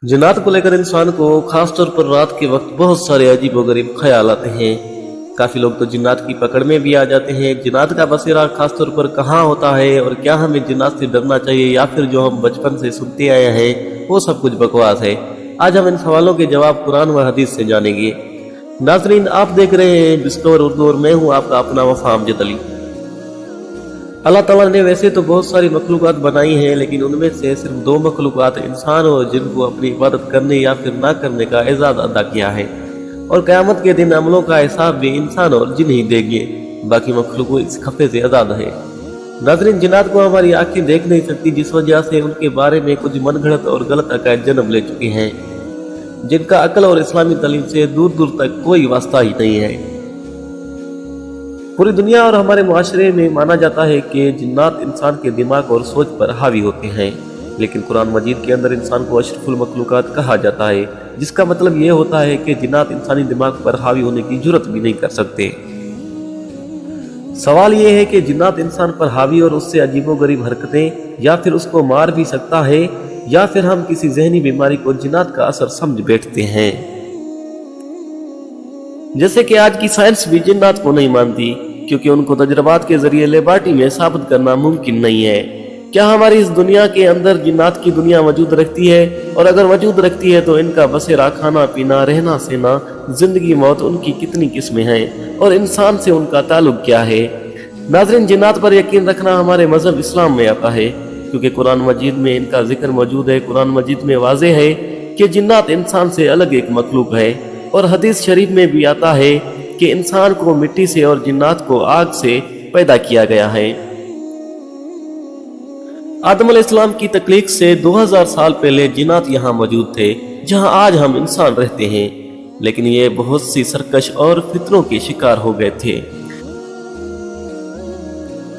जिन्नात को लेकर इंसान को खास तौर पर रात के वक्त बहुत सारे अजीबोगरीब ख्याल आते हैं। काफी लोग तो जिन्नात की पकड़ में भी आ जाते हैं। जिन्नात का बसेरा खास तौर पर कहाँ होता है और क्या हमें जिन्नात से डरना चाहिए या फिर जो हम बचपन से सुनते आए हैं वो सब कुछ बकवास है। आज हम इन सवालों के जवाब कुरान व हदीस से जानेंगे। नाजरीन, आप देख रहे हैं डिस्कवर उर्दू और मैं हूँ आपका अपना वफा अमजद अली। अल्लाह ताला ने वैसे तो बहुत सारी मखलूक़ात बनाई हैं, लेकिन उनमें से सिर्फ दो मखलूक़ात इंसान और जिन को अपनी इबादत करने या फिर ना करने का एजाज़ अदा किया है, और क़यामत के दिन अमलों का हिसाब भी इंसान और जिन ही देंगे। बाकी मखलूक़ इस खफ़े से आज़ाद है। नाज़रीन, जिन्नात को हमारी आंखें देख नहीं सकती, जिस वजह से उनके बारे में कुछ मनगढ़ंत और गलत अक़ायद जन्म ले चुके हैं, जिनका अक्ल और इस्लामी तालीम से दूर दूर तक कोई वास्ता ही नहीं है। पूरी दुनिया और हमारे मुआशरे में माना जाता है कि जिन्नात इंसान के दिमाग और सोच पर हावी होते हैं, लेकिन कुरान मजीद के अंदर इंसान को अशरफुल मखलूक़ात कहा जाता है, जिसका मतलब ये होता है कि जिन्नात इंसानी दिमाग पर हावी होने की जुर्रत भी नहीं कर सकते। सवाल ये है कि जिन्नात इंसान पर हावी और उससे अजीबोगरीब हरकतें या फिर उसको मार भी सकता है, या फिर हम किसी जहनी बीमारी को जिन्नात का असर समझ बैठते हैं। जैसे कि आज की साइंस भी जिन्नात को नहीं मानती, क्योंकि उनको तजर्बात के जरिए लेबॉरेटरी में साबित करना मुमकिन नहीं है। क्या हमारी इस दुनिया के अंदर जिन्नात की दुनिया मौजूद रखती है, और अगर मौजूद रखती है तो इनका बसेरा, खाना पीना, रहना सहना, जिंदगी मौत, उनकी कितनी किस्में हैं और इंसान से उनका ताल्लुक क्या है। नाज़रीन, जिन्नात पर यकीन रखना हमारे मजहब इस्लाम में आता है, क्योंकि कुरान मजीद में इनका जिक्र मौजूद है। कुरान मजीद में वाज़ेह है कि जिन्नात इंसान से अलग एक मखलूक है, और हदीस शरीफ में भी आता है कि इंसान को मिट्टी से और जिन्नात को आग से पैदा किया गया है। आदम अलैहिस्सलाम की तख्लीक से 2000 साल पहले जिन्नात यहाँ मौजूद थे, जहाँ आज हम इंसान रहते हैं, लेकिन ये बहुत सी सरकश और फितरों के शिकार हो गए थे,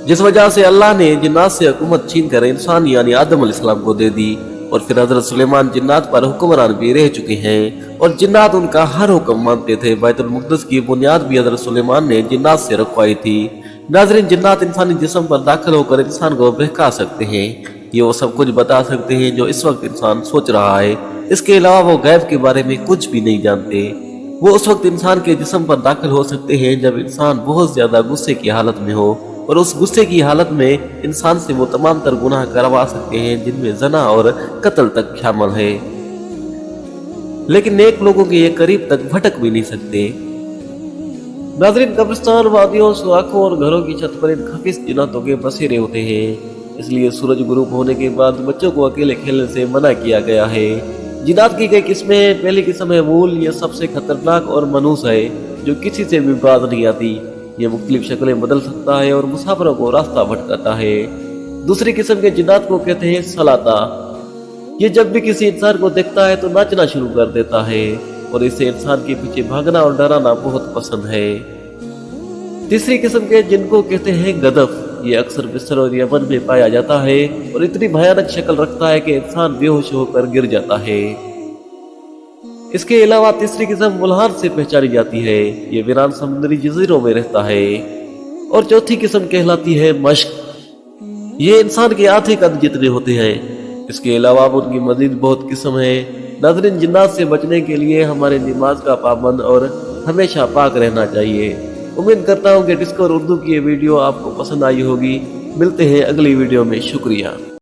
जिस वजह से अल्लाह ने जिन्नात से हुकूमत छीन कर इंसान यानी आदम अलैहिस्सलाम को दे दी। और फिर हजरत सुलेमान जिन्नात पर हुक्मरान भी रह चुके हैं, और जिन्नात उनका हर हुक्म मानते थे। बैतुल मुक़द्दस की बुनियाद भी हजरत सुलेमान ने जिन्नात से रखवाई थी। नाज़रीन, जिन्नात इंसानी जिस्म पर दाखिल होकर इंसान को बहका सकते हैं। ये वो सब कुछ बता सकते हैं जो इस वक्त इंसान सोच रहा है। इसके अलावा वो गैब के बारे में कुछ भी नहीं जानते। वो उस वक्त इंसान के जिस्म पर दाखिल हो सकते हैं जब इंसान बहुत ज्यादा गुस्से की हालत में हो, और उस गुस्से की हालत में इंसान से वो तमाम तर गुनाह करवा सकते हैं, जिनमें जना और कत्ल तक शामिल है। लेकिन नेक लोगों के ये करीब तक भटक भी नहीं सकते। नाज़रीन, कब्रिस्तान, वादियों, सुराखों और घरों की छत पर इन खफीस जिन्नातों के बसेरे होते हैं। इसलिए सूरज गुरूब होने के बाद बच्चों को अकेले खेलने से मना किया गया है। जिन्नात की कई किस्में हैं। पहली किस्म है मूल। ये सबसे खतरनाक और मनूस है, जो किसी से भी बाज नहीं आती। ये मुख्तलिफ शक्लें बदल सकता है और मुसाफिरों को रास्ता भटकाता है। दूसरी किस्म के जिन्नात को कहते हैं सलाता। ये जब भी किसी इंसान को देखता है तो नाचना शुरू कर देता है, और इसे इंसान के पीछे भागना और डराना बहुत पसंद है। तीसरी किस्म के जिनको कहते हैं गदफ। ये अक्सर बिस्तर और यमन में पाया जाता है, और इतनी भयानक शक्ल रखता है कि इंसान बेहोश होकर गिर जाता है। इसके अलावा तीसरी किस्म मुल्हान से पहचानी जाती है। ये वीरान समुद्री जजीरों में रहता है। और चौथी किस्म कहलाती है मश्क। ये इंसान के आधे कद जितने होते हैं। इसके अलावा उनकी मजीद बहुत किस्म है। नाज़रीन, जिन्नात से बचने के लिए हमारे नमाज का पाबंद और हमेशा पाक रहना चाहिए। उम्मीद करता हूँ कि डिस्कवर उर्दू की ये वीडियो आपको पसंद आई होगी। मिलते हैं अगली वीडियो में। शुक्रिया।